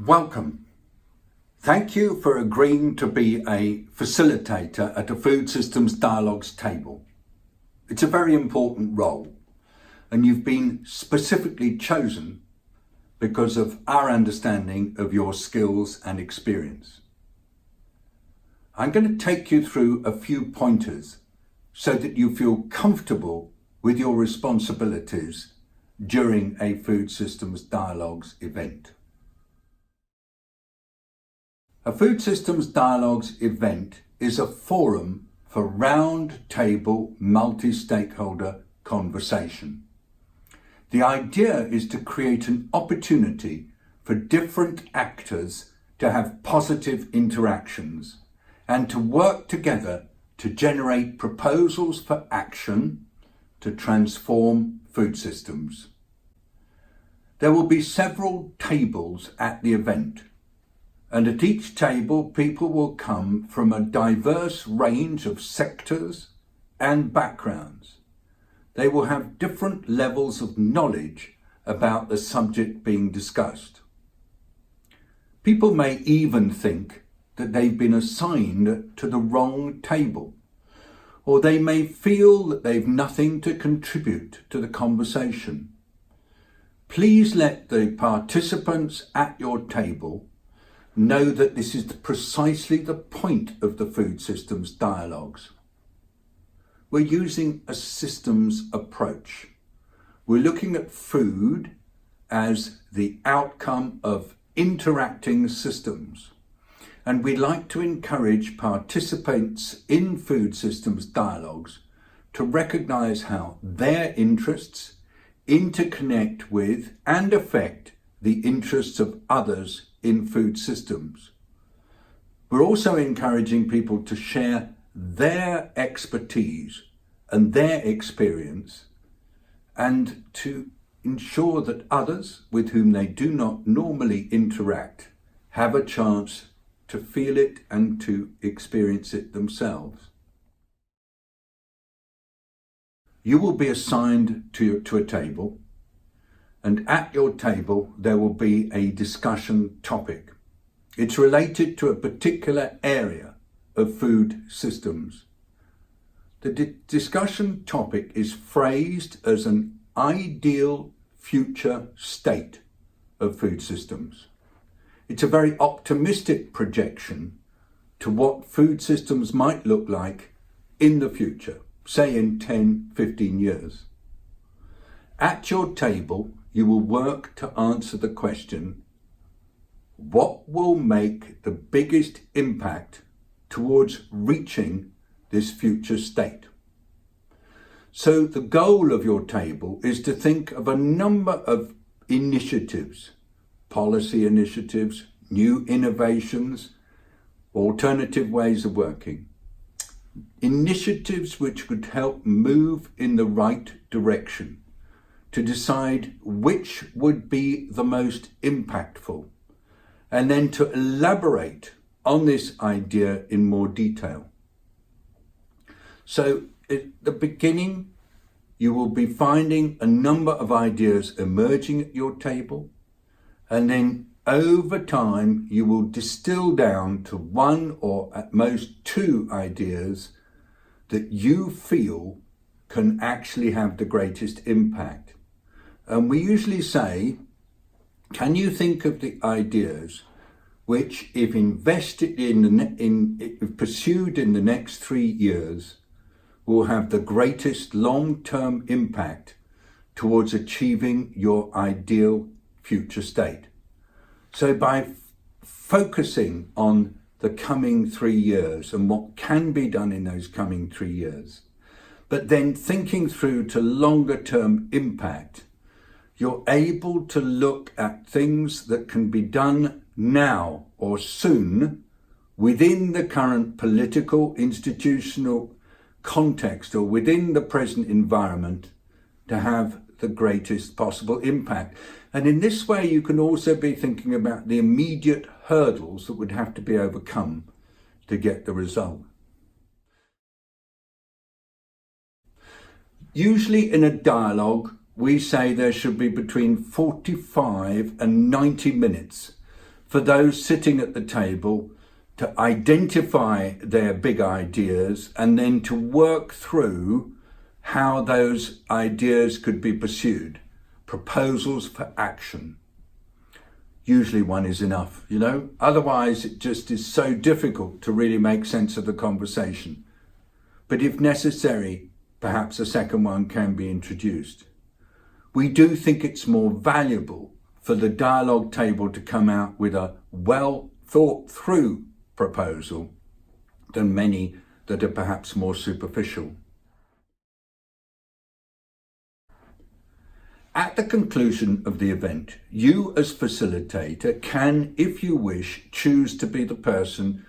Welcome. Thank you for agreeing to be a facilitator at a Food Systems Dialogues table. It's a very important role, and you've been specifically chosen because of our understanding of your skills and experience. I'm going to take you through a few pointers so that you feel comfortable with your responsibilities during a Food Systems Dialogues event. A Food Systems Dialogues event is a forum for round-table, multi-stakeholder conversation. The idea is to create an opportunity for different actors to have positive interactions and to work together to generate proposals for action to transform food systems. There will be several tables at the event, and at each table people will come from a diverse range of sectors and backgrounds. They will have different levels of knowledge about the subject being discussed. People may even think that they've been assigned to the wrong table, or they may feel that they've nothing to contribute to the conversation. Please let the participants at your table know that this is precisely the point of the Food Systems Dialogues. We're using a systems approach. We're looking at food as the outcome of interacting systems. And we like to encourage participants in Food Systems Dialogues to recognise how their interests interconnect with and affect the interests of others in food systems. We're also encouraging people to share their expertise and their experience and to ensure that others with whom they do not normally interact have a chance to feel it and to experience it themselves. You will be assigned to a table, and at your table there will be a discussion topic. It's related to a particular area of food systems. The discussion topic is phrased as an ideal future state of food systems. It's a very optimistic projection to what food systems might look like in the future, say in 10, 15 years. At your table, you will work to answer the question, what will make the biggest impact towards reaching this future state? So the goal of your table is to think of a number of initiatives, policy initiatives, new innovations, alternative ways of working, initiatives which could help move in the right direction, to decide which would be the most impactful, and then to elaborate on this idea in more detail. So at the beginning, you will be finding a number of ideas emerging at your table, and then over time, you will distill down to one or at most two ideas that you feel can actually have the greatest impact. And we usually say, can you think of the ideas which, if invested if pursued in the next 3 years, will have the greatest long-term impact towards achieving your ideal future state? So by focusing on the coming 3 years and what can be done in those coming 3 years, but then thinking through to longer-term impact, you're able to look at things that can be done now or soon within the current political, institutional context or within the present environment to have the greatest possible impact. And in this way, you can also be thinking about the immediate hurdles that would have to be overcome to get the result. Usually in a dialogue, we say there should be between 45 and 90 minutes for those sitting at the table to identify their big ideas and then to work through how those ideas could be pursued. Proposals for action. Usually one is enough, otherwise it just is so difficult to really make sense of the conversation. But if necessary, perhaps a second one can be introduced. We do think it's more valuable for the dialogue table to come out with a well thought through proposal than many that are perhaps more superficial. At the conclusion of the event, you as facilitator can, if you wish, choose to be the person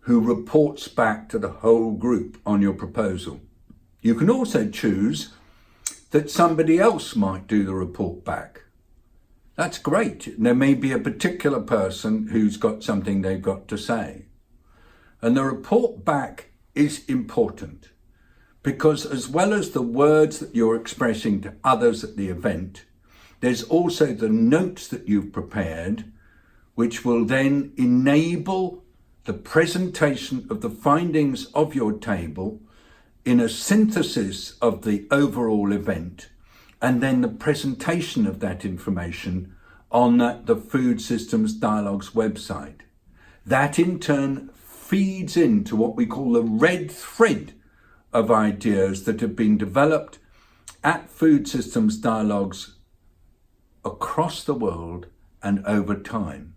who reports back to the whole group on your proposal. You can also choose that somebody else might do the report back. That's great. There may be a particular person who's got something they've got to say. And the report back is important because as well as the words that you're expressing to others at the event, there's also the notes that you've prepared, which will then enable the presentation of the findings of your table in a synthesis of the overall event, and then the presentation of that information on the Food Systems Dialogues website. That in turn feeds into what we call the red thread of ideas that have been developed at Food Systems Dialogues across the world and over time.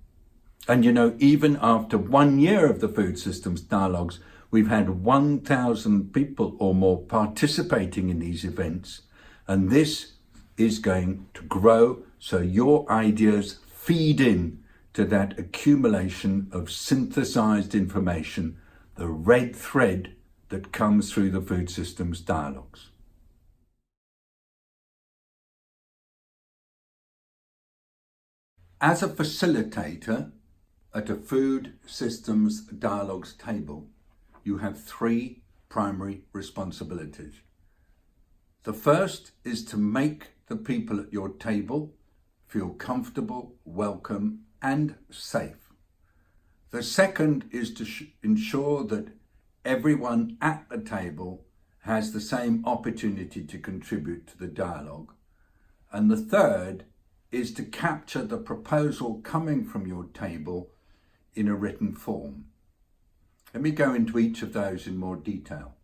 And even after 1 year of the Food Systems Dialogues, we've had 1,000 people or more participating in these events, and this is going to grow, so your ideas feed in to that accumulation of synthesized information, the red thread that comes through the Food Systems Dialogues. As a facilitator at a Food Systems Dialogues table, you have 3 primary responsibilities. The first is to make the people at your table feel comfortable, welcome, and safe. The second is to ensure that everyone at the table has the same opportunity to contribute to the dialogue. And the third is to capture the proposal coming from your table in a written form. Let me go into each of those in more detail.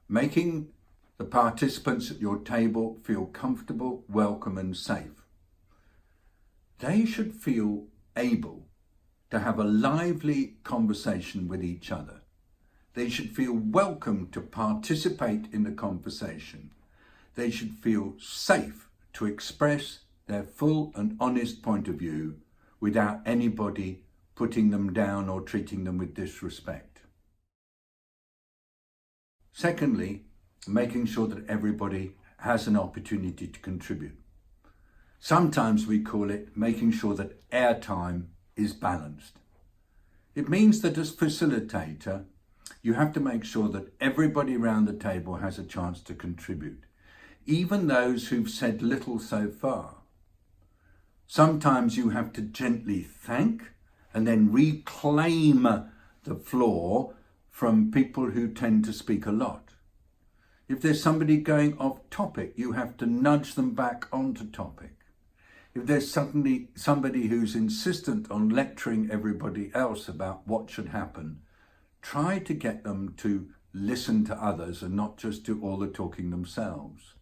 Making the participants at your table feel comfortable, welcome, and safe. They should feel able to have a lively conversation with each other. They should feel welcome to participate in the conversation. They should feel safe to express their full and honest point of view without anybody putting them down or treating them with disrespect. Secondly, making sure that everybody has an opportunity to contribute. Sometimes we call it making sure that airtime is balanced. It means that as facilitator, you have to make sure that everybody around the table has a chance to contribute, even those who've said little so far. Sometimes you have to gently thank and then reclaim the floor from people who tend to speak a lot. If there's somebody going off topic, you have to nudge them back onto topic. If there's suddenly somebody who's insistent on lecturing everybody else about what should happen, try to get them to listen to others and not just do all the talking themselves.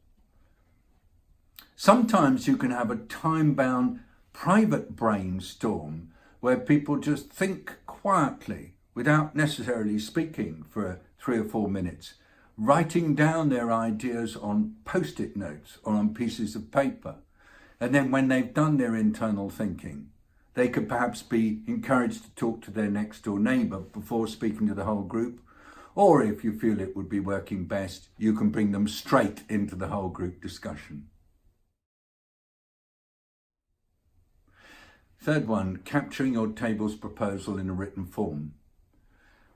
Sometimes you can have a time-bound private brainstorm where people just think quietly without necessarily speaking for 3 or 4 minutes, writing down their ideas on post-it notes or on pieces of paper. And then when they've done their internal thinking, they could perhaps be encouraged to talk to their next door neighbour before speaking to the whole group. Or if you feel it would be working best, you can bring them straight into the whole group discussion. Third one, capturing your table's proposal in a written form.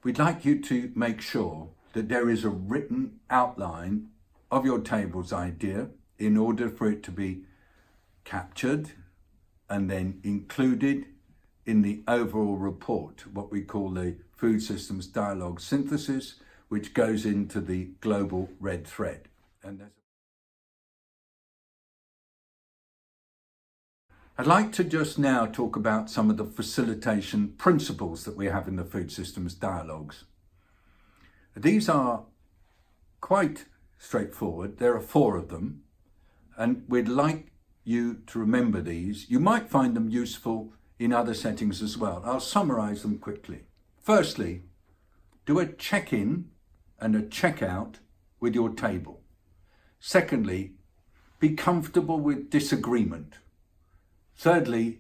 We'd like you to make sure that there is a written outline of your table's idea in order for it to be captured and then included in the overall report, what we call the Food Systems Dialogue Synthesis, which goes into the global red thread. I'd like to just now talk about some of the facilitation principles that we have in the Food Systems Dialogues. These are quite straightforward. There are 4 of them, and we'd like you to remember these. You might find them useful in other settings as well. I'll summarize them quickly. Firstly, do a check-in and a check-out with your table. Secondly, be comfortable with disagreement. Thirdly,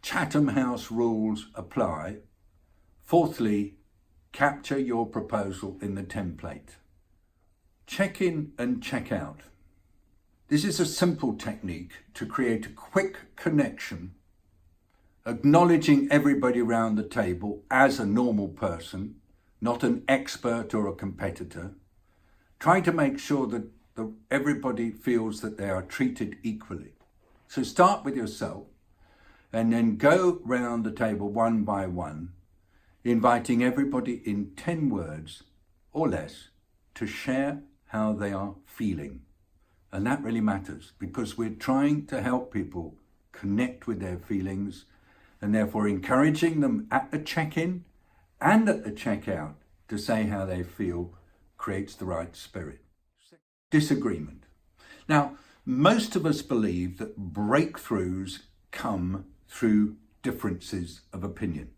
Chatham House rules apply. Fourthly, capture your proposal in the template. Check in and check out. This is a simple technique to create a quick connection, acknowledging everybody around the table as a normal person, not an expert or a competitor, trying to make sure that everybody feels that they are treated equally. So start with yourself and then go round the table one by one, inviting everybody in 10 words or less to share how they are feeling. And that really matters because we're trying to help people connect with their feelings and therefore encouraging them at the check-in and at the check-out to say how they feel creates the right spirit. Disagreement. Now, most of us believe that breakthroughs come through differences of opinion.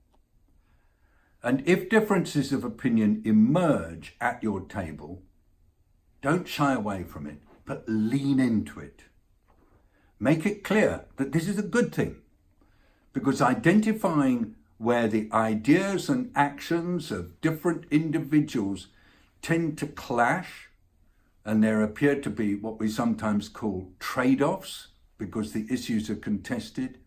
And if differences of opinion emerge at your table, don't shy away from it, but lean into it. Make it clear that this is a good thing, because identifying where the ideas and actions of different individuals tend to clash, and there appear to be what we sometimes call trade-offs because the issues are contested,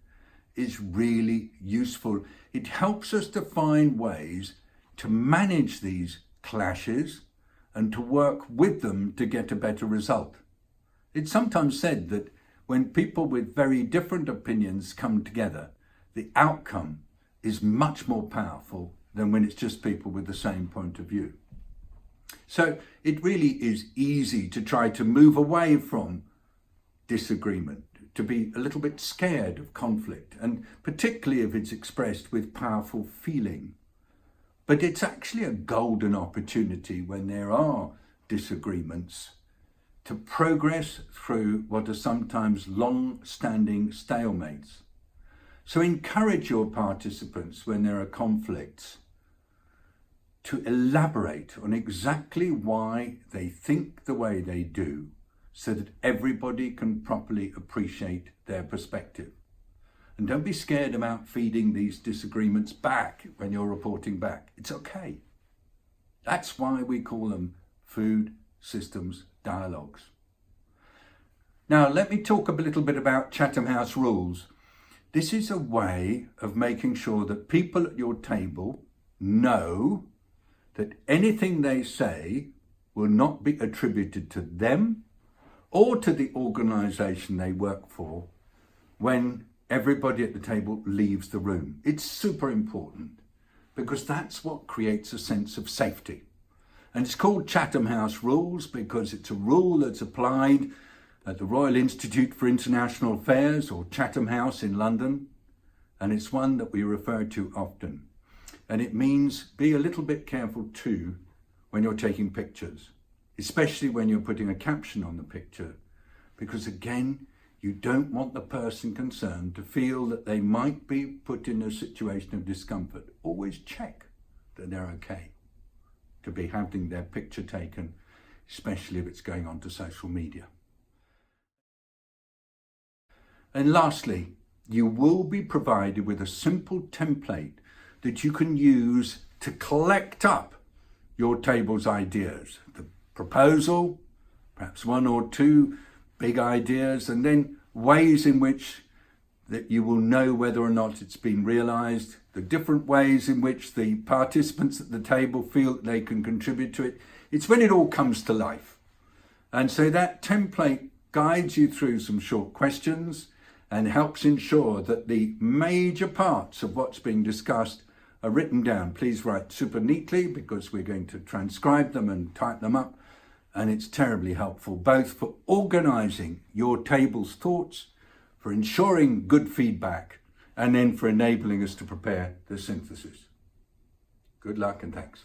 is really useful. It helps us to find ways to manage these clashes and to work with them to get a better result. It's sometimes said that when people with very different opinions come together, the outcome is much more powerful than when it's just people with the same point of view. So it really is easy to try to move away from disagreement, to be a little bit scared of conflict, and particularly if it's expressed with powerful feeling. But it's actually a golden opportunity when there are disagreements to progress through what are sometimes long-standing stalemates. So encourage your participants when there are conflicts to elaborate on exactly why they think the way they do so that everybody can properly appreciate their perspective. And don't be scared about feeding these disagreements back when you're reporting back. It's okay. That's why we call them food systems dialogues. Now, let me talk a little bit about Chatham House rules. This is a way of making sure that people at your table know that anything they say will not be attributed to them or to the organisation they work for when everybody at the table leaves the room. It's super important because that's what creates a sense of safety. And it's called Chatham House rules because it's a rule that's applied at the Royal Institute for International Affairs, or Chatham House in London, and it's one that we refer to often. And it means be a little bit careful too when you're taking pictures, especially when you're putting a caption on the picture, because again, you don't want the person concerned to feel that they might be put in a situation of discomfort. Always check that they're okay to be having their picture taken, especially if it's going on to social media. And lastly, you will be provided with a simple template that you can use to collect up your table's ideas. The proposal, perhaps 1 or 2 big ideas, and then ways in which that you will know whether or not it's been realised, the different ways in which the participants at the table feel that they can contribute to it. It's when it all comes to life. And so that template guides you through some short questions and helps ensure that the major parts of what's being discussed are written down. Please write super neatly, because we're going to transcribe them and type them up, and it's terribly helpful both for organising your table's thoughts, for ensuring good feedback, and then for enabling us to prepare the synthesis. Good luck and thanks.